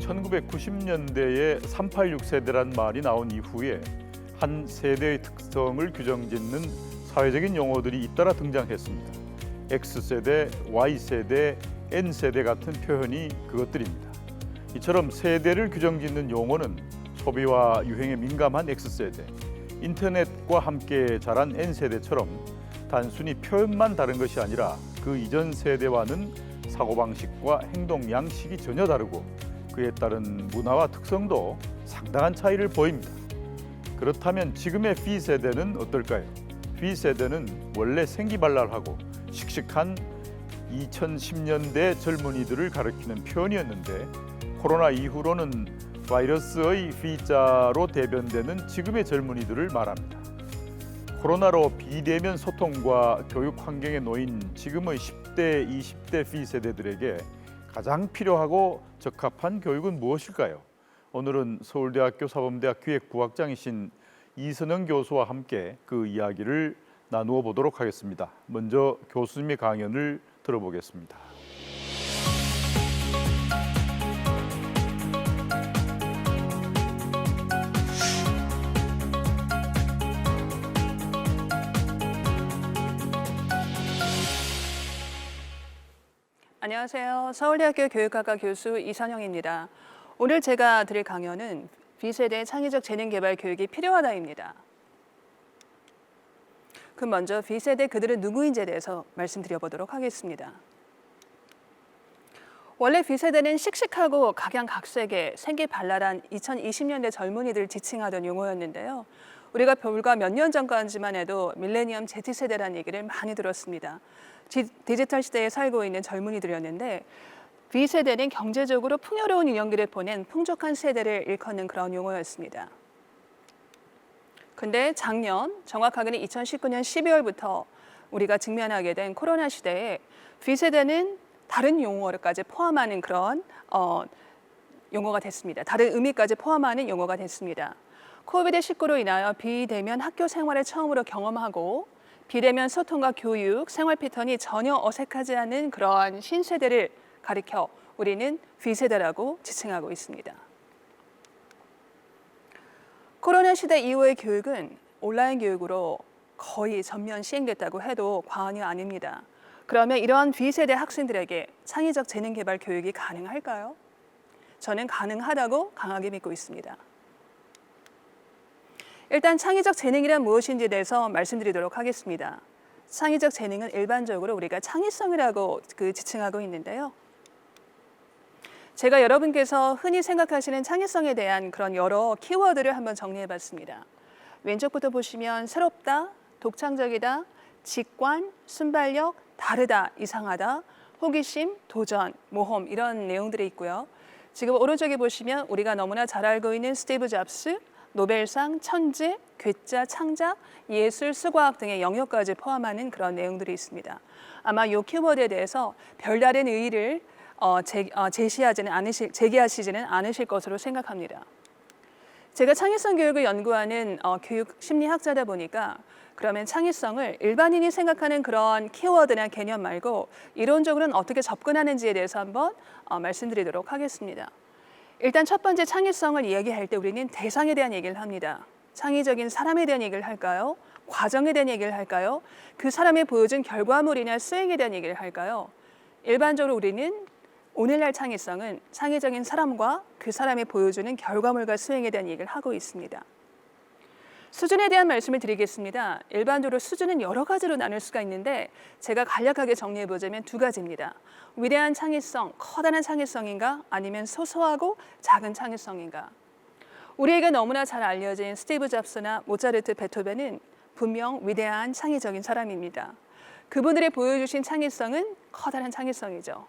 1990년대에 386 세대란 말이 나온 이후에 한 세대의 특성을 규정짓는 사회적인 용어들이 잇따라 등장했습니다. X세대, Y세대, N세대 같은 표현이 그것들입니다. 이처럼 세대를 규정짓는 용어는 소비와 유행에 민감한 X세대, 인터넷과 함께 자란 N세대처럼 단순히 표현만 다른 것이 아니라 그 이전 세대와는 사고방식과 행동 양식이 전혀 다르고 그에 따른 문화와 특성도 상당한 차이를 보입니다. 그렇다면 지금의 V세대는 어떨까요? V세대는 원래 생기발랄하고 씩씩한 2010년대 젊은이들을 가리키는 표현이었는데 코로나 이후로는 바이러스의 V자로 대변되는 지금의 젊은이들을 말합니다. 코로나로 비대면 소통과 교육 환경에 놓인 지금의 10대, 20대 V세대들에게 가장 필요하고 적합한 교육은 무엇일까요? 오늘은 서울대학교 사범대학 기획부학장이신 이선영 교수와 함께 그 이야기를 나누어 보도록 하겠습니다. 먼저 교수님의 강연을 들어보겠습니다. 안녕하세요. 서울대학교 교육학과 교수 이선영입니다. 오늘 제가 드릴 강연은 V세대의 창의적 재능 개발 교육이 필요하다입니다. 그럼 먼저 V세대 그들은 누구인지에 대해서 말씀드려보도록 하겠습니다. 원래 V세대는 씩씩하고 각양각색의 생기발랄한 2020년대 젊은이들을 지칭하던 용어였는데요. 우리가 불과 몇 년 전까지만 해도 밀레니엄 Z세대라는 얘기를 많이 들었습니다. 디지털 시대에 살고 있는 젊은이들이었는데 V세대는 경제적으로 풍요로운 유년기를 보낸 풍족한 세대를 일컫는 그런 용어였습니다. 근데 작년, 정확하게는 2019년 12월부터 우리가 직면하게 된 코로나 시대에 V세대는 다른 용어까지 포함하는 그런 용어가 됐습니다. 다른 의미까지 포함하는 용어가 됐습니다. 코비드-19로 인하여 비대면 학교 생활을 처음으로 경험하고 비대면 소통과 교육, 생활 패턴이 전혀 어색하지 않은 그러한 신세대를 가리켜 우리는 V세대라고 지칭하고 있습니다. 코로나 시대 이후의 교육은 온라인 교육으로 거의 전면 시행됐다고 해도 과언이 아닙니다. 그러면 이러한 V세대 학생들에게 창의적 재능 개발 교육이 가능할까요? 저는 가능하다고 강하게 믿고 있습니다. 일단 창의적 재능이란 무엇인지에 대해서 말씀드리도록 하겠습니다. 창의적 재능은 일반적으로 우리가 창의성이라고 지칭하고 있는데요. 제가 여러분께서 흔히 생각하시는 창의성에 대한 그런 여러 키워드를 한번 정리해봤습니다. 왼쪽부터 보시면 새롭다, 독창적이다, 직관, 순발력, 다르다, 이상하다, 호기심, 도전, 모험 이런 내용들이 있고요. 지금 오른쪽에 보시면 우리가 너무나 잘 알고 있는 스티브 잡스, 노벨상, 천재, 괴짜, 창작, 예술, 수과학 등의 영역까지 포함하는 그런 내용들이 있습니다. 아마 이 키워드에 대해서 별다른 의의를 제기하시지는 않으실 것으로 생각합니다. 제가 창의성 교육을 연구하는 교육 심리학자다 보니까 그러면 창의성을 일반인이 생각하는 그런 키워드나 개념 말고 이론적으로는 어떻게 접근하는지에 대해서 한번 말씀드리도록 하겠습니다. 일단 첫 번째 창의성을 이야기할 때 우리는 대상에 대한 얘기를 합니다. 창의적인 사람에 대한 얘기를 할까요? 과정에 대한 얘기를 할까요? 그 사람이 보여준 결과물이나 수행에 대한 얘기를 할까요? 일반적으로 우리는 오늘날 창의성은 창의적인 사람과 그 사람이 보여주는 결과물과 수행에 대한 얘기를 하고 있습니다. 수준에 대한 말씀을 드리겠습니다. 일반적으로 수준은 여러 가지로 나눌 수가 있는데 제가 간략하게 정리해보자면 두 가지입니다. 위대한 창의성, 커다란 창의성인가 아니면 소소하고 작은 창의성인가. 우리에게 너무나 잘 알려진 스티브 잡스나 모차르트, 베토벤은 분명 위대한 창의적인 사람입니다. 그분들이 보여주신 창의성은 커다란 창의성이죠.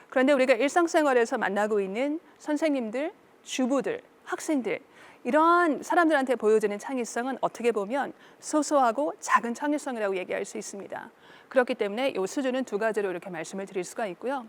그런데 우리가 일상생활에서 만나고 있는 선생님들, 주부들, 학생들 이러한 사람들한테 보여지는 창의성은 어떻게 보면 소소하고 작은 창의성이라고 얘기할 수 있습니다. 그렇기 때문에 이 수준은 두 가지로 이렇게 말씀을 드릴 수가 있고요.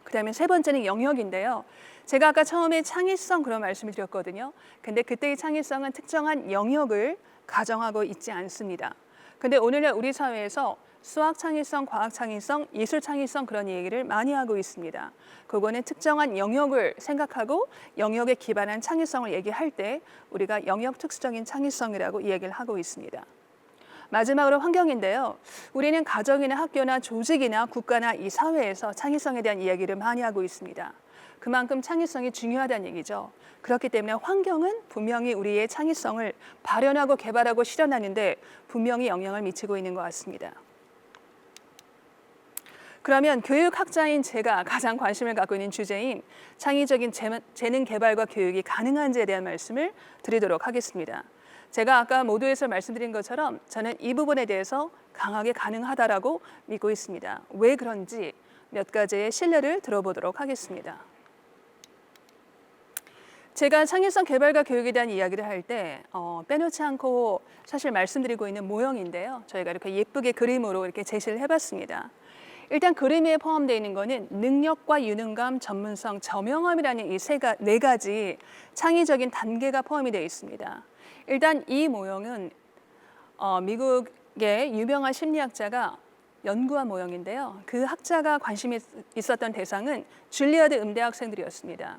그다음에 세 번째는 영역인데요. 제가 아까 처음에 창의성 그런 말씀을 드렸거든요. 근데 그때의 창의성은 특정한 영역을 가정하고 있지 않습니다. 근데 오늘날 우리 사회에서 수학 창의성, 과학 창의성, 예술 창의성 그런 얘기를 많이 하고 있습니다. 그거는 특정한 영역을 생각하고 영역에 기반한 창의성을 얘기할 때 우리가 영역 특수적인 창의성이라고 이야기를 하고 있습니다. 마지막으로 환경인데요. 우리는 가정이나 학교나 조직이나 국가나 이 사회에서 창의성에 대한 이야기를 많이 하고 있습니다. 그만큼 창의성이 중요하다는 얘기죠. 그렇기 때문에 환경은 분명히 우리의 창의성을 발현하고 개발하고 실현하는데 분명히 영향을 미치고 있는 것 같습니다. 그러면 교육학자인 제가 가장 관심을 갖고 있는 주제인 창의적인 재능 개발과 교육이 가능한지에 대한 말씀을 드리도록 하겠습니다. 제가 아까 모두에서 말씀드린 것처럼 저는 이 부분에 대해서 강하게 가능하다라고 믿고 있습니다. 왜 그런지 몇 가지의 실례를 들어보도록 하겠습니다. 제가 창의성 개발과 교육에 대한 이야기를 할 때 빼놓지 않고 사실 말씀드리고 있는 모형인데요. 저희가 이렇게 예쁘게 그림으로 이렇게 제시를 해봤습니다. 일단 그림에 포함되어 있는 것은 능력과 유능감, 전문성, 저명함이라는 이 네 가지 창의적인 단계가 포함이 되어 있습니다. 일단 이 모형은 미국의 유명한 심리학자가 연구한 모형인데요. 그 학자가 관심이 있었던 대상은 줄리아드 음대 학생들이었습니다.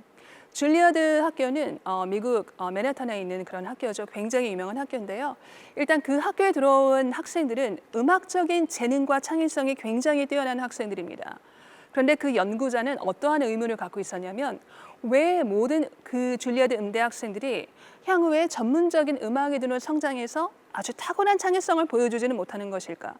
줄리아드 학교는 미국 맨해튼에 있는 그런 학교죠. 굉장히 유명한 학교인데요. 일단 그 학교에 들어온 학생들은 음악적인 재능과 창의성이 굉장히 뛰어난 학생들입니다. 그런데 그 연구자는 어떠한 의문을 갖고 있었냐면 왜 모든 그 줄리아드 음대 학생들이 향후에 전문적인 음악인으로 성장해서 아주 탁월한 창의성을 보여주지는 못하는 것일까?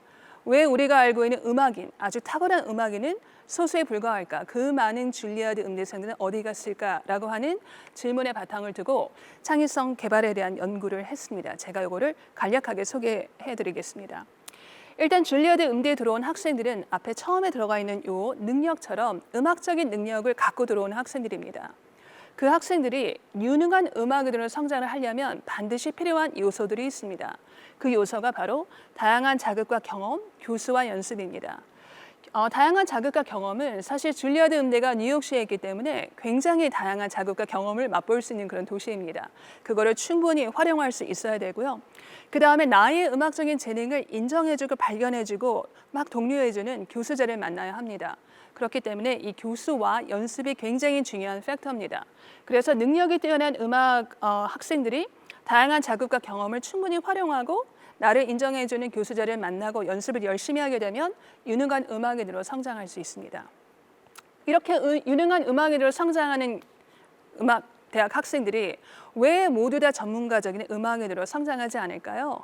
왜 우리가 알고 있는 음악인, 아주 탁월한 음악인은 소수에 불과할까? 그 많은 줄리아드 음대생들은 어디 갔을까라고 하는 질문의 바탕을 두고 창의성 개발에 대한 연구를 했습니다. 제가 이거를 간략하게 소개해드리겠습니다. 일단 줄리아드 음대에 들어온 학생들은 앞에 처음에 들어가 있는 이 능력처럼 음악적인 능력을 갖고 들어온 학생들입니다. 그 학생들이 유능한 음악인으로 성장을 하려면 반드시 필요한 요소들이 있습니다. 그 요소가 바로 다양한 자극과 경험, 교수와 연습입니다. 다양한 자극과 경험은 사실 줄리아드 음대가 뉴욕시에 있기 때문에 굉장히 다양한 자극과 경험을 맛볼 수 있는 그런 도시입니다. 그거를 충분히 활용할 수 있어야 되고요. 그 다음에 나의 음악적인 재능을 인정해주고 발견해주고 막 독려해주는 교수자를 만나야 합니다. 그렇기 때문에 이 교수와 연습이 굉장히 중요한 팩터입니다. 그래서 능력이 뛰어난 음악 학생들이 다양한 자극과 경험을 충분히 활용하고 나를 인정해주는 교수자를 만나고 연습을 열심히 하게 되면 유능한 음악인으로 성장할 수 있습니다. 이렇게 유능한 음악인으로 성장하는 음악 대학 학생들이 왜 모두 다 전문가적인 음악인으로 성장하지 않을까요?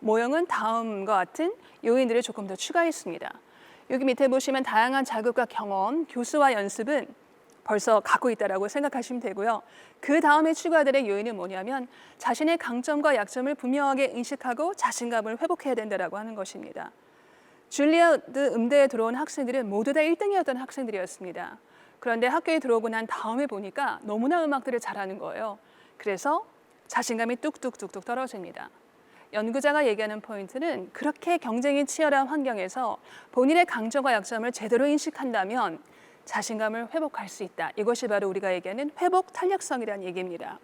모형은 다음과 같은 요인들을 조금 더 추가했습니다. 여기 밑에 보시면 다양한 자극과 경험, 교수와 연습은 벌써 갖고 있다라고 생각하시면 되고요. 그 다음에 추가될 요인은 뭐냐면 자신의 강점과 약점을 분명하게 인식하고 자신감을 회복해야 된다라고 하는 것입니다. 줄리아드 음대에 들어온 학생들은 모두 다 1등이었던 학생들이었습니다. 그런데 학교에 들어오고 난 다음에 보니까 너무나 음악들을 잘하는 거예요. 그래서 자신감이 뚝뚝뚝뚝 떨어집니다. 연구자가 얘기하는 포인트는 그렇게 경쟁이 치열한 환경에서 본인의 강점과 약점을 제대로 인식한다면 자신감을 회복할 수 있다. 이것이 바로 우리가 얘기하는 회복 탄력성이라는 얘기입니다.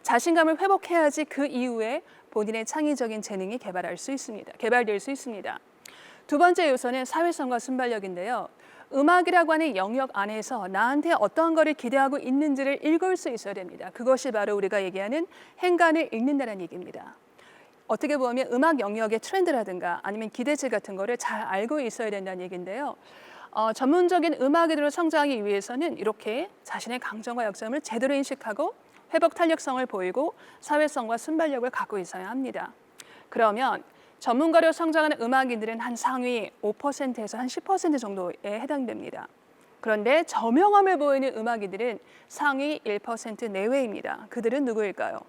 자신감을 회복해야지 그 이후에 본인의 창의적인 재능이 개발될 수 있습니다. 두 번째 요소는 사회성과 순발력인데요. 음악이라고 하는 영역 안에서 나한테 어떠한 것을 기대하고 있는지를 읽을 수 있어야 됩니다. 그것이 바로 우리가 얘기하는 행간을 읽는다는 얘기입니다. 어떻게 보면 음악 영역의 트렌드라든가 아니면 기대치 같은 거를 잘 알고 있어야 된다는 얘기인데요. 전문적인 음악인으로 성장하기 위해서는 이렇게 자신의 강점과 약점을 제대로 인식하고 회복 탄력성을 보이고 사회성과 순발력을 갖고 있어야 합니다. 그러면 전문가로 성장하는 음악인들은 한 상위 5%에서 한 10% 정도에 해당됩니다. 그런데 저명함을 보이는 음악인들은 상위 1% 내외입니다. 그들은 누구일까요?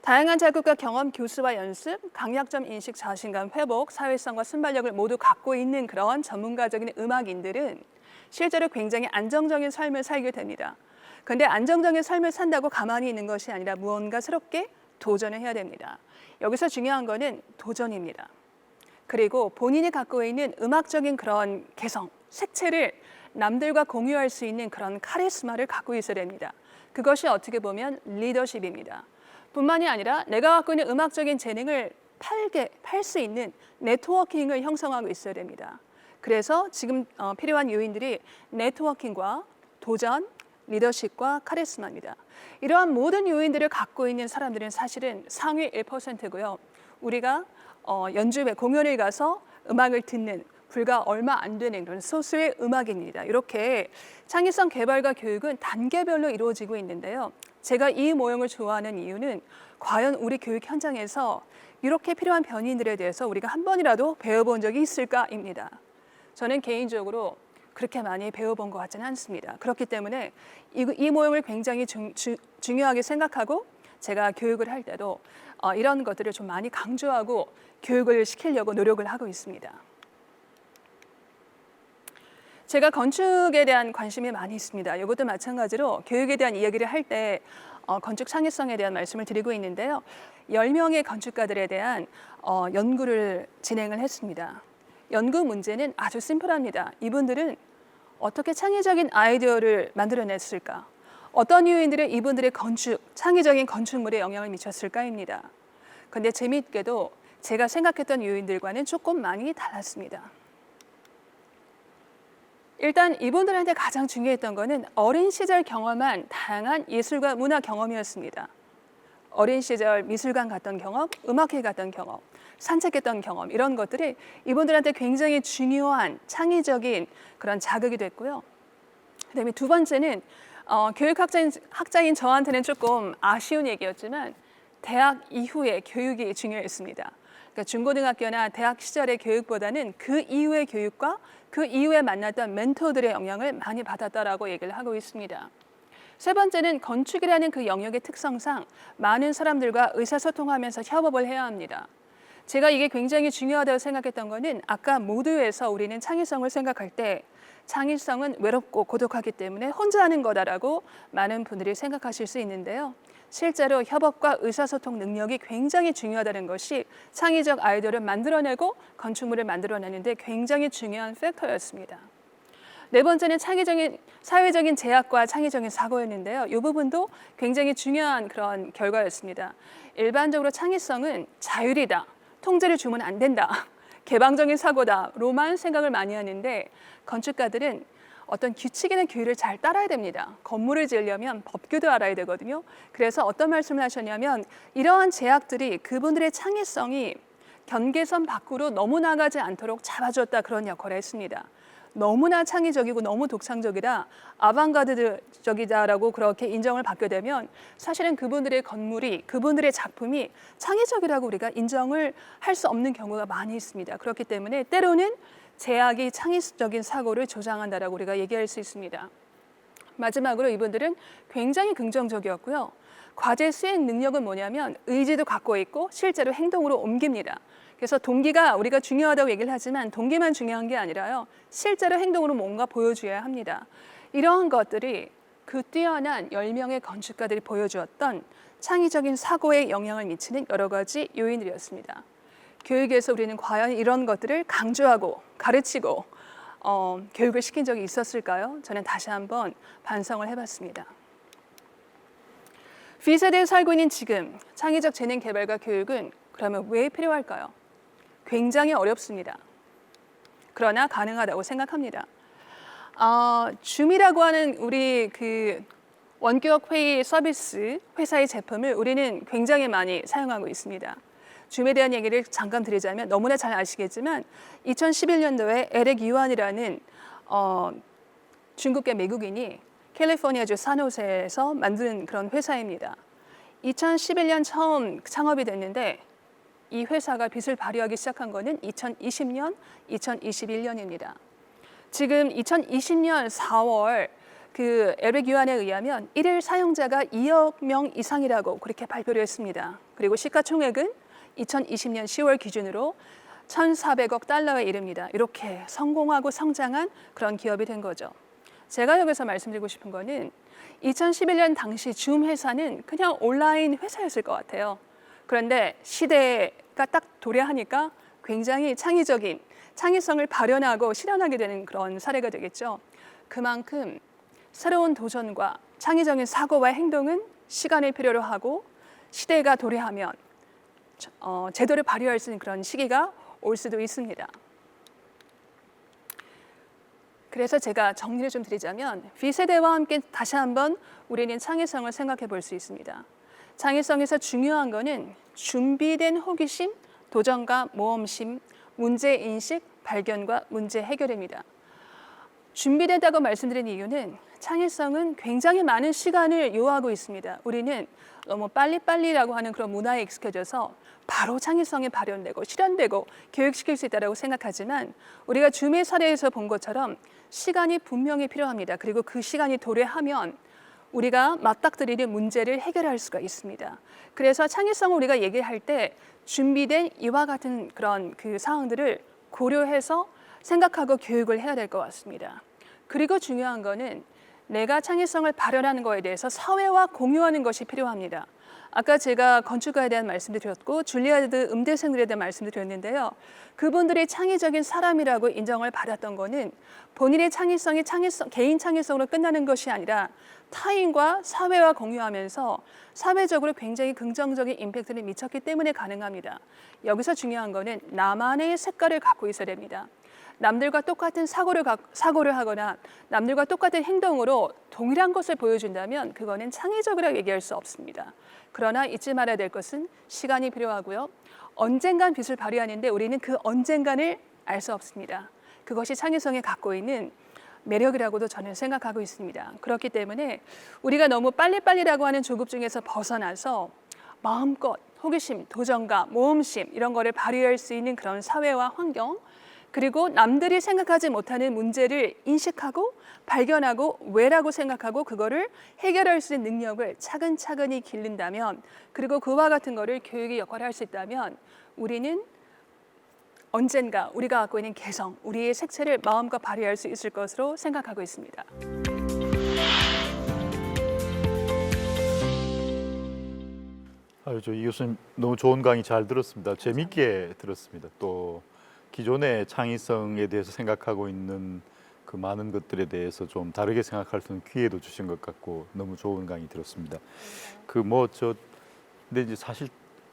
다양한 자극과 경험, 교수와 연습, 강약점 인식, 자신감 회복, 사회성과 순발력을 모두 갖고 있는 그런 전문가적인 음악인들은 실제로 굉장히 안정적인 삶을 살게 됩니다. 그런데 안정적인 삶을 산다고 가만히 있는 것이 아니라 무언가 새롭게 도전을 해야 됩니다. 여기서 중요한 거는 도전입니다. 그리고 본인이 갖고 있는 음악적인 그런 개성, 색채를 남들과 공유할 수 있는 그런 카리스마를 갖고 있어야 됩니다. 그것이 어떻게 보면 리더십입니다. 뿐만이 아니라 내가 갖고 있는 음악적인 재능을 팔 수 있는 네트워킹을 형성하고 있어야 됩니다. 그래서 지금 필요한 요인들이 네트워킹과 도전, 리더십과 카리스마입니다. 이러한 모든 요인들을 갖고 있는 사람들은 사실은 상위 1%고요. 우리가 연주회, 공연을 가서 음악을 듣는 불과 얼마 안 되는 그런 소수의 음악입니다. 이렇게 창의성 개발과 교육은 단계별로 이루어지고 있는데요. 제가 이 모형을 좋아하는 이유는 과연 우리 교육 현장에서 이렇게 필요한 변인들에 대해서 우리가 한 번이라도 배워본 적이 있을까입니다. 저는 개인적으로 그렇게 많이 배워본 것 같지는 않습니다. 그렇기 때문에 이 모형을 굉장히 중요하게 생각하고 제가 교육을 할 때도 이런 것들을 좀 많이 강조하고 교육을 시키려고 노력을 하고 있습니다. 제가 건축에 대한 관심이 많이 있습니다. 이것도 마찬가지로 교육에 대한 이야기를 할 때 건축 창의성에 대한 말씀을 드리고 있는데요. 10명의 건축가들에 대한 연구를 진행을 했습니다. 연구 문제는 아주 심플합니다. 이분들은 어떻게 창의적인 아이디어를 만들어냈을까? 어떤 요인들이 이분들의 창의적인 건축물에 영향을 미쳤을까입니다. 그런데 재미있게도 제가 생각했던 요인들과는 조금 많이 달랐습니다. 일단 이분들한테 가장 중요했던 것은 어린 시절 경험한 다양한 예술과 문화 경험이었습니다. 어린 시절 미술관 갔던 경험, 음악회 갔던 경험, 산책했던 경험 이런 것들이 이분들한테 굉장히 중요한 창의적인 그런 자극이 됐고요. 그다음에 두 번째는 교육학자인 저한테는 조금 아쉬운 얘기였지만 대학 이후의 교육이 중요했습니다. 그러니까 중고등학교나 대학 시절의 교육보다는 그 이후의 교육과 그 이후에 만났던 멘토들의 영향을 많이 받았다라고 얘기를 하고 있습니다. 세 번째는 건축이라는 그 영역의 특성상 많은 사람들과 의사소통하면서 협업을 해야 합니다. 제가 이게 굉장히 중요하다고 생각했던 거는 아까 모두에서 우리는 창의성을 생각할 때 창의성은 외롭고 고독하기 때문에 혼자 하는 거다라고 많은 분들이 생각하실 수 있는데요. 실제로 협업과 의사소통 능력이 굉장히 중요하다는 것이 창의적 아이디어를 만들어내고 건축물을 만들어내는데 굉장히 중요한 팩터였습니다. 네 번째는 사회적인 제약과 창의적인 사고였는데요. 이 부분도 굉장히 중요한 그런 결과였습니다. 일반적으로 창의성은 자율이다, 통제를 주면 안 된다, 개방적인 사고다로만 생각을 많이 하는데 건축가들은 어떤 규칙이나 규율을 잘 따라야 됩니다. 건물을 지으려면 법규도 알아야 되거든요. 그래서 어떤 말씀을 하셨냐면 이러한 제약들이 그분들의 창의성이 경계선 밖으로 너무 나가지 않도록 잡아줬다 그런 역할을 했습니다. 너무나 창의적이고 너무 독창적이다, 아방가르드적이다라고 그렇게 인정을 받게 되면 사실은 그분들의 건물이, 그분들의 작품이 창의적이라고 우리가 인정을 할 수 없는 경우가 많이 있습니다. 그렇기 때문에 때로는 제약이 창의적인 사고를 조장한다라고 우리가 얘기할 수 있습니다. 마지막으로 이분들은 굉장히 긍정적이었고요. 과제 수행 능력은 뭐냐면 의지도 갖고 있고 실제로 행동으로 옮깁니다. 그래서 동기가 우리가 중요하다고 얘기를 하지만 동기만 중요한 게 아니라요. 실제로 행동으로 뭔가 보여줘야 합니다. 이러한 것들이 그 뛰어난 10명의 건축가들이 보여주었던 창의적인 사고에 영향을 미치는 여러 가지 요인들이었습니다. 교육에서 우리는 과연 이런 것들을 강조하고 가르치고 교육을 시킨 적이 있었을까요? 저는 다시 한번 반성을 해봤습니다. B세대에 살고 있는 지금 창의적 재능 개발과 교육은 그러면 왜 필요할까요? 굉장히 어렵습니다. 그러나 가능하다고 생각합니다. 줌이라고 하는 우리 그 원격 회의 서비스 회사의 제품을 우리는 굉장히 많이 사용하고 있습니다. 줌에 대한 얘기를 잠깐 드리자면 너무나 잘 아시겠지만 2011년도에 에릭 유안이라는 중국계 미국인이 캘리포니아주 산호세에서 만든 그런 회사입니다. 2011년 처음 창업이 됐는데 이 회사가 빛을 발휘하기 시작한 거는 2020년, 2021년입니다. 지금 2020년 4월 그 에릭 유안에 의하면 1일 사용자가 2억 명 이상이라고 그렇게 발표를 했습니다. 그리고 시가총액은 2020년 10월 기준으로 1,400억 달러에 이릅니다. 이렇게 성공하고 성장한 그런 기업이 된 거죠. 제가 여기서 말씀드리고 싶은 거는 2011년 당시 줌 회사는 그냥 온라인 회사였을 것 같아요. 그런데 시대가 딱 도래하니까 굉장히 창의적인 창의성을 발현하고 실현하게 되는 그런 사례가 되겠죠. 그만큼 새로운 도전과 창의적인 사고와 행동은 시간을 필요로 하고 시대가 도래하면 제도를 발휘할 수 있는 그런 시기가 올 수도 있습니다. 그래서 제가 정리를 좀 드리자면 V세대와 함께 다시 한번 우리는 창의성을 생각해 볼 수 있습니다. 창의성에서 중요한 거는 준비된 호기심, 도전과 모험심, 문제인식, 발견과 문제 해결입니다. 준비됐다고 말씀드린 이유는 창의성은 굉장히 많은 시간을 요하고 있습니다. 우리는 너무 빨리빨리라고 하는 그런 문화에 익숙해져서 바로 창의성이 발현되고 실현되고 교육시킬 수 있다고 생각하지만 우리가 줌의 사례에서 본 것처럼 시간이 분명히 필요합니다. 그리고 그 시간이 도래하면 우리가 맞닥뜨리는 문제를 해결할 수가 있습니다. 그래서 창의성을 우리가 얘기할 때 준비된 이와 같은 그런 그 사항들을 고려해서 생각하고 교육을 해야 될 것 같습니다. 그리고 중요한 거는 내가 창의성을 발현하는 것에 대해서 사회와 공유하는 것이 필요합니다. 아까 제가 건축가에 대한 말씀도 드렸고 줄리아드 음대생들에 대한 말씀도 드렸는데요. 그분들이 창의적인 사람이라고 인정을 받았던 거는 본인의 창의성이 개인 창의성으로 끝나는 것이 아니라 타인과 사회와 공유하면서 사회적으로 굉장히 긍정적인 임팩트를 미쳤기 때문에 가능합니다. 여기서 중요한 거는 나만의 색깔을 갖고 있어야 됩니다. 남들과 똑같은 사고를 하거나 남들과 똑같은 행동으로 동일한 것을 보여준다면 그거는 창의적이라고 얘기할 수 없습니다. 그러나 잊지 말아야 될 것은 시간이 필요하고요. 언젠간 빛을 발휘하는데 우리는 그 언젠간을 알 수 없습니다. 그것이 창의성이 갖고 있는 매력이라고도 저는 생각하고 있습니다. 그렇기 때문에 우리가 너무 빨리빨리라고 하는 조급 중에서 벗어나서 마음껏 호기심, 도전과 모험심 이런 거를 발휘할 수 있는 그런 사회와 환경 그리고 남들이 생각하지 못하는 문제를 인식하고 발견하고 왜라고 생각하고 그거를 해결할 수 있는 능력을 차근차근히 기른다면 그리고 그와 같은 거를 교육의 역할을 할 수 있다면 우리는 언젠가 우리가 갖고 있는 개성, 우리의 색채를 마음껏 발휘할 수 있을 것으로 생각하고 있습니다. 이 교수님 너무 좋은 강의 잘 들었습니다. 재밌게 들었습니다. 또 기존의 창의성에 대해서 생각하고 있는 그 많은 것들에 대해서 좀 다르게 생각할 수 있는 기회도 주신 것 같고 너무 좋은 강의 들었습니다. 근데 이제 사실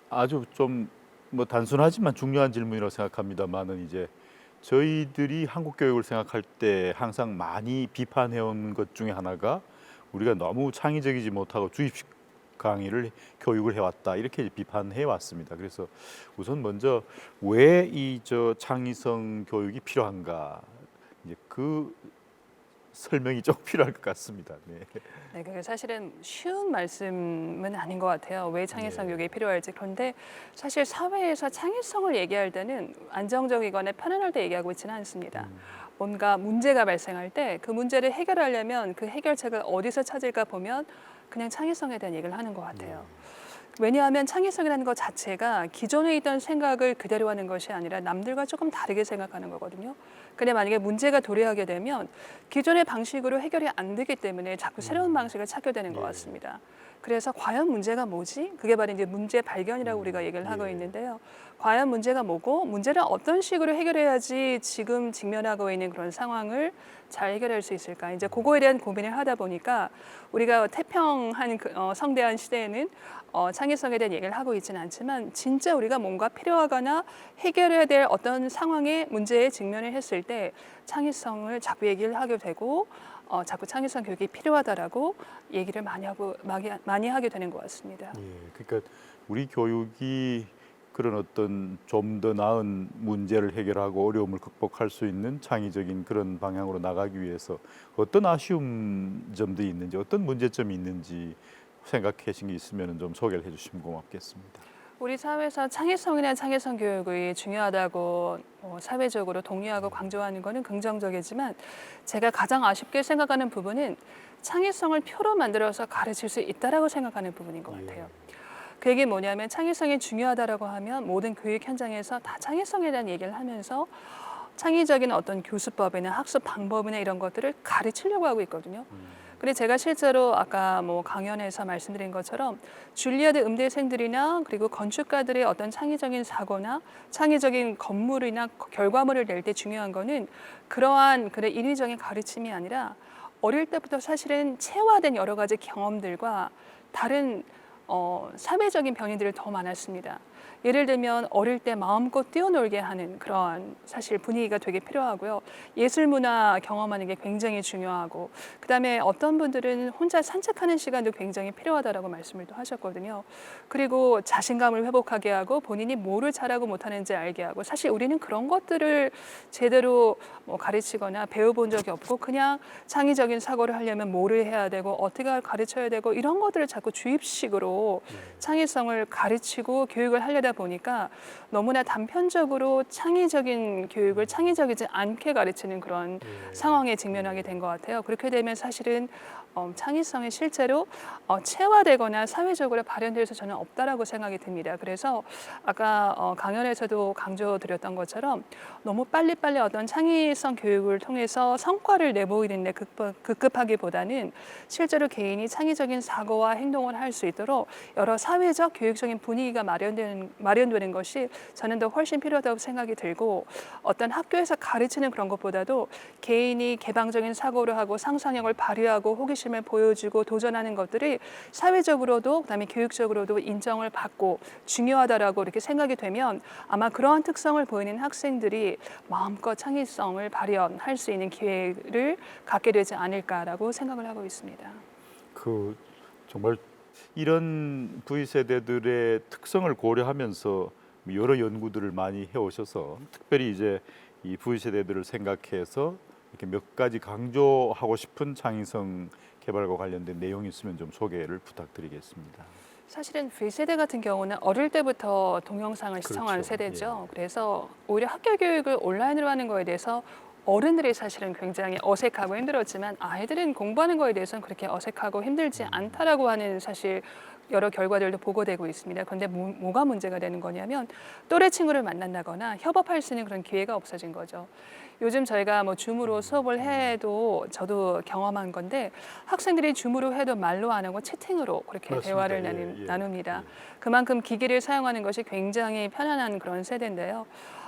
아주 좀 단순하지만 중요한 질문이라고 생각합니다만은 이제 저희들이 한국 교육을 생각할 때 항상 많이 비판해온 것 중에 하나가 우리가 너무 창의적이지 못하고 주입식 강의를 교육을 해왔다 이렇게 비판해 왔습니다. 그래서 우선 먼저 왜 이 창의성 교육이 필요한가 이제 그 설명이 좀 필요할 것 같습니다. 네, 그게 사실은 쉬운 말씀은 아닌 것 같아요. 왜 창의성 교육이 필요할지. 그런데 사실 사회에서 창의성을 얘기할 때는 안정적이거나 편안할 때 얘기하고 있지는 않습니다. 뭔가 문제가 발생할 때 그 문제를 해결하려면 그 해결책을 어디서 찾을까 보면 그냥 창의성에 대한 얘기를 하는 것 같아요. 왜냐하면 창의성이라는 것 자체가 기존에 있던 생각을 그대로 하는 것이 아니라 남들과 조금 다르게 생각하는 거거든요. 근데 만약에 문제가 도래하게 되면 기존의 방식으로 해결이 안 되기 때문에 자꾸 새로운 방식을 찾게 되는 것 같습니다. 그래서 과연 문제가 뭐지? 그게 바로 이제 문제 발견이라고 우리가 얘기를 하고 있는데요. 과연 문제가 뭐고 문제를 어떤 식으로 해결해야지 지금 직면하고 있는 그런 상황을 잘 해결할 수 있을까? 이제 그거에 대한 고민을 하다 보니까 우리가 태평한 성대한 시대에는 창의성에 대한 얘기를 하고 있지는 않지만 진짜 우리가 뭔가 필요하거나 해결해야 될 어떤 상황의 문제에 직면을 했을 때 창의성을 자꾸 얘기를 하게 되고 자꾸 창의성 교육이 필요하다라고 얘기를 많이 하게 되는 것 같습니다. 그러니까 우리 교육이 그런 어떤 좀 더 나은 문제를 해결하고 어려움을 극복할 수 있는 창의적인 그런 방향으로 나가기 위해서 어떤 아쉬운 점도 있는지 어떤 문제점이 있는지 생각하신 게 있으면 좀 소개를 해주시면 고맙겠습니다. 우리 사회에서 창의성이나 창의성 교육이 중요하다고 사회적으로 동의하고 강조하는 것은 긍정적이지만 제가 가장 아쉽게 생각하는 부분은 창의성을 표로 만들어서 가르칠 수 있다라고 생각하는 부분인 것 같아요. 그 얘기 뭐냐면 창의성이 중요하다라고 하면 모든 교육 현장에서 다 창의성에 대한 얘기를 하면서 창의적인 어떤 교수법이나 학습 방법이나 이런 것들을 가르치려고 하고 있거든요. 근데 제가 실제로 아까 강연에서 말씀드린 것처럼 줄리아드 음대생들이나 그리고 건축가들의 어떤 창의적인 사고나 창의적인 건물이나 결과물을 낼 때 중요한 거는 그러한 인위적인 가르침이 아니라 어릴 때부터 사실은 체화된 여러 가지 경험들과 다른 사회적인 변이들이 더 많았습니다. 예를 들면 어릴 때 마음껏 뛰어놀게 하는 그런 사실 분위기가 되게 필요하고요. 예술 문화 경험하는 게 굉장히 중요하고, 그다음에 어떤 분들은 혼자 산책하는 시간도 굉장히 필요하다라고 말씀을 또 하셨거든요. 그리고 자신감을 회복하게 하고 본인이 뭐를 잘하고 못하는지 알게 하고, 사실 우리는 그런 것들을 제대로 뭐 가르치거나 배워본 적이 없고, 그냥 창의적인 사고를 하려면 뭐를 해야 되고 어떻게 가르쳐야 되고 이런 것들을 자꾸 주입식으로 창의성을 가르치고 교육을 하려다 보니까 너무나 단편적으로 창의적인 교육을 창의적이지 않게 가르치는 그런 상황에 직면하게 된 것 같아요. 그렇게 되면 사실은 창의성이 실제로 체화되거나 사회적으로 발현돼서 저는 없다라고 생각이 듭니다. 그래서 아까 강연에서도 강조드렸던 것처럼 너무 빨리빨리 어떤 창의성 교육을 통해서 성과를 내보이는 데 급급하기보다는 실제로 개인이 창의적인 사고와 행동을 할 수 있도록 여러 사회적 교육적인 분위기가 마련되는 것이 저는 더 훨씬 필요하다고 생각이 들고, 어떤 학교에서 가르치는 그런 것보다도 개인이 개방적인 사고를 하고 상상력을 발휘하고 호기심을 보여주고 도전하는 것들이 사회적으로도 그다음에 교육적으로도 인정을 받고 중요하다라고 이렇게 생각이 되면 아마 그러한 특성을 보이는 학생들이 마음껏 창의성을 발현할 수 있는 기회를 갖게 되지 않을까라고 생각을 하고 있습니다. 그 정말 이런 V세대들의 특성을 고려하면서 여러 연구들을 많이 해오셔서 특별히 이제 이 V세대들을 생각해서 이렇게 몇 가지 강조하고 싶은 창의성 개발과 관련된 내용이 있으면 좀 소개를 부탁드리겠습니다. 사실은 V세대 같은 경우는 어릴 때부터 동영상을 시청한 그렇죠. 세대죠. 그래서 오히려 학교 교육을 온라인으로 하는 거에 대해서 어른들이 사실은 굉장히 어색하고 힘들었지만 아이들은 공부하는 거에 대해서는 그렇게 어색하고 힘들지 않다라고 하는 사실 여러 결과들도 보고되고 있습니다. 그런데 뭐가 문제가 되는 거냐면 또래 친구를 만난다거나 협업할 수 있는 그런 기회가 없어진 거죠. 요즘 저희가 뭐 줌으로 수업을 해도 저도 경험한 건데 학생들이 줌으로 해도 말로 안 하고 채팅으로 그렇게 맞습니다. 대화를 나눕니다. 그만큼 기기를 사용하는 것이 굉장히 편안한 그런 세대인데요.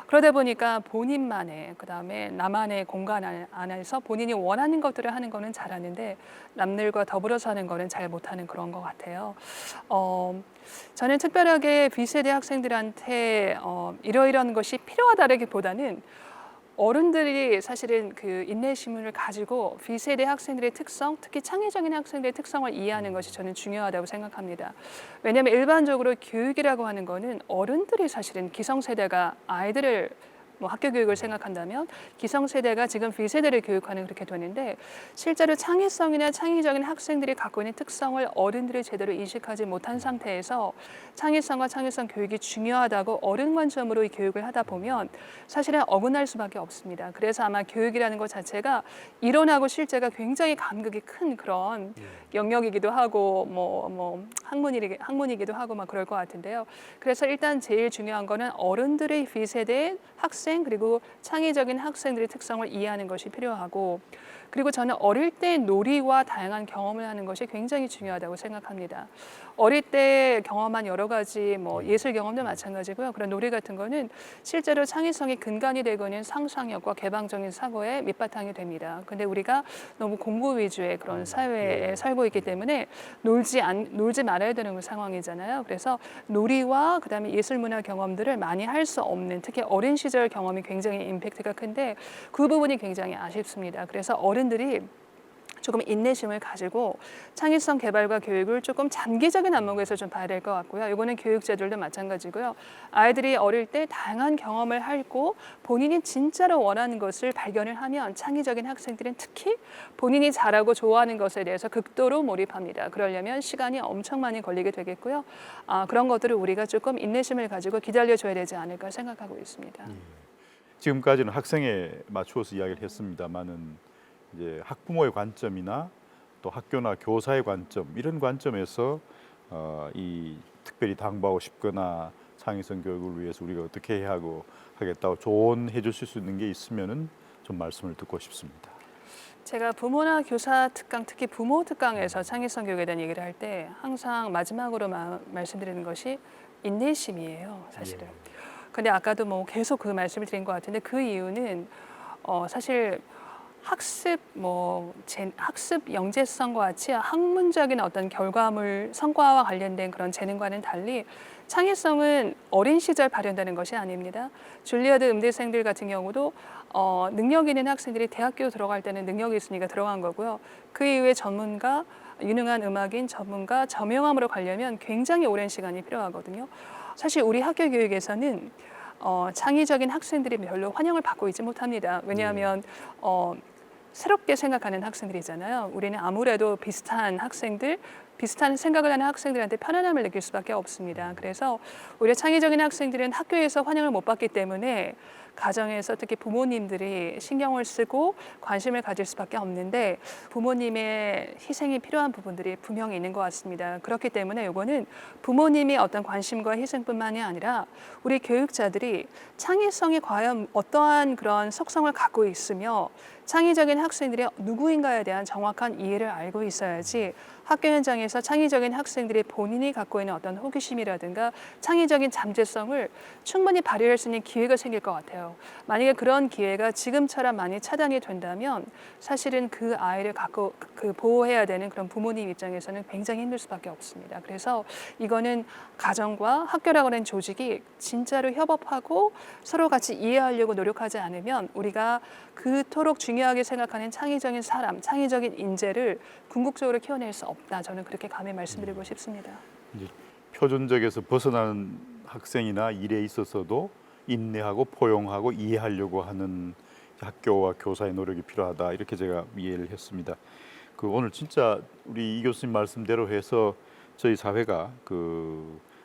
그러다 보니까 본인만의 그다음에 나만의 공간 안에서 본인이 원하는 것들을 하는 거는 잘하는데 남들과 더불어 사는 거는 잘 못하는 그런 것 같아요. 저는 특별하게 B세대 학생들한테 이러이러한 것이 필요하다라기보다는 어른들이 사실은 그 인내심을 가지고 B세대 학생들의 특성, 특히 창의적인 학생들의 특성을 이해하는 것이 저는 중요하다고 생각합니다. 왜냐하면 일반적으로 교육이라고 하는 거는 어른들이 사실은 기성세대가 아이들을 뭐 학교 교육을 생각한다면 기성세대가 지금 B세대를 교육하는 그렇게 되는데 실제로 창의성이나 창의적인 학생들이 갖고 있는 특성을 어른들이 제대로 인식하지 못한 상태에서 창의성과 창의성 교육이 중요하다고 어른 관점으로 이 교육을 하다 보면 사실은 어긋날 수밖에 없습니다. 그래서 아마 교육이라는 것 자체가 이론하고 실제가 굉장히 간극이 큰 그런 영역이기도 하고 뭐 학문이기도 하고 막 그럴 것 같은데요. 그래서 일단 제일 중요한 거는 어른들의 B세대 학생 그리고 창의적인 학생들의 특성을 이해하는 것이 필요하고, 그리고 저는 어릴 때 놀이와 다양한 경험을 하는 것이 굉장히 중요하다고 생각합니다. 어릴 때 경험한 여러 가지 뭐 예술 경험도 마찬가지고요. 그런 놀이 같은 거는 실제로 창의성이 근간이 되고 있는 상상력과 개방적인 사고의 밑바탕이 됩니다. 근데 우리가 너무 공부 위주의 그런 사회에 살고 있기 때문에 놀지 말아야 되는 상황이잖아요. 그래서 놀이와 그다음에 예술 문화 경험들을 많이 할 수 없는, 특히 어린 시절 경험이 굉장히 임팩트가 큰데 그 부분이 굉장히 아쉽습니다. 그래서 어른들이 조금 인내심을 가지고 창의성 개발과 교육을 조금 장기적인 안목에서 좀 봐야 될 것 같고요. 이거는 교육자들도 마찬가지고요. 아이들이 어릴 때 다양한 경험을 하고 본인이 진짜로 원하는 것을 발견을 하면 창의적인 학생들은 특히 본인이 잘하고 좋아하는 것에 대해서 극도로 몰입합니다. 그러려면 시간이 엄청 많이 걸리게 되겠고요. 그런 것들을 우리가 조금 인내심을 가지고 기다려줘야 되지 않을까 생각하고 있습니다. 지금까지는 학생에 맞추어서 이야기를 했습니다만은 이제 학부모의 관점이나 또 학교나 교사의 관점 이런 관점에서 이 특별히 당부하고 싶거나 창의성 교육을 위해서 우리가 어떻게 해야 하겠다고 조언해 주실 수 있는 게 있으면은 좀 말씀을 듣고 싶습니다. 제가 부모나 교사 특강, 특히 부모 특강에서 창의성 교육에 대한 얘기를 할 때 항상 마지막으로 말씀드리는 것이 인내심이에요, 사실은. 근데 아까도 뭐 계속 그 말씀을 드린 것 같은데 그 이유는 사실 학습 학습 영재성과 같이 학문적인 어떤 결과물 성과와 관련된 그런 재능과는 달리 창의성은 어린 시절 발현되는 것이 아닙니다. 줄리아드 음대생들 같은 경우도 능력 있는 학생들이 대학교 들어갈 때는 능력이 있으니까 들어간 거고요. 그 이후에 전문가, 유능한 음악인, 전문가, 저명함으로 가려면 굉장히 오랜 시간이 필요하거든요. 사실 우리 학교 교육에서는 창의적인 학생들이 별로 환영을 받고 있지 못합니다. 왜냐하면 새롭게 생각하는 학생들이잖아요. 우리는 아무래도 비슷한 학생들, 비슷한 생각을 하는 학생들한테 편안함을 느낄 수밖에 없습니다. 그래서 오히려 창의적인 학생들은 학교에서 환영을 못 받기 때문에 가정에서 특히 부모님들이 신경을 쓰고 관심을 가질 수밖에 없는데 부모님의 희생이 필요한 부분들이 분명히 있는 것 같습니다. 그렇기 때문에 이거는 부모님이 어떤 관심과 희생뿐만이 아니라 우리 교육자들이 창의성이 과연 어떠한 그런 속성을 갖고 있으며 창의적인 학생들이 누구인가에 대한 정확한 이해를 알고 있어야지 학교 현장에서 창의적인 학생들이 본인이 갖고 있는 어떤 호기심이라든가 창의적인 잠재성을 충분히 발휘할 수 있는 기회가 생길 것 같아요. 만약에 그런 기회가 지금처럼 많이 차단이 된다면 사실은 그 아이를 갖고 보호해야 되는 그런 부모님 입장에서는 굉장히 힘들 수밖에 없습니다. 그래서 이거는 가정과 학교라고 하는 조직이 진짜로 협업하고 서로 같이 이해하려고 노력하지 않으면 우리가 그토록 중요하게 생각하는 창의적인 사람, 창의적인 인재를 궁극적으로 키워낼 수 없다. 저는 그렇게 감히 말씀드리고 싶습니다. 이제 표준적에서 벗어나는 학생이나 일에 있어서도 인내하고 포용하고 이해하려고 하는 학교와 교사의 노력이 필요하다. 이렇게 제가 이해를 했습니다. 오늘 진짜 우리 이 교수님 말씀대로 해서 저희 사회가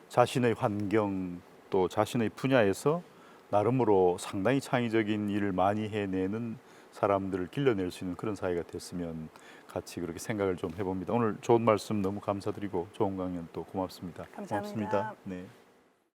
자신의 환경 또 자신의 분야에서 나름으로 상당히 창의적인 일을 많이 해내는 사람들을 길러낼 수 있는 그런 사회가 됐으면 같이 그렇게 생각을 좀 해봅니다. 오늘 좋은 말씀 너무 감사드리고 좋은 강연 또 고맙습니다. 감사합니다. 고맙습니다. 네.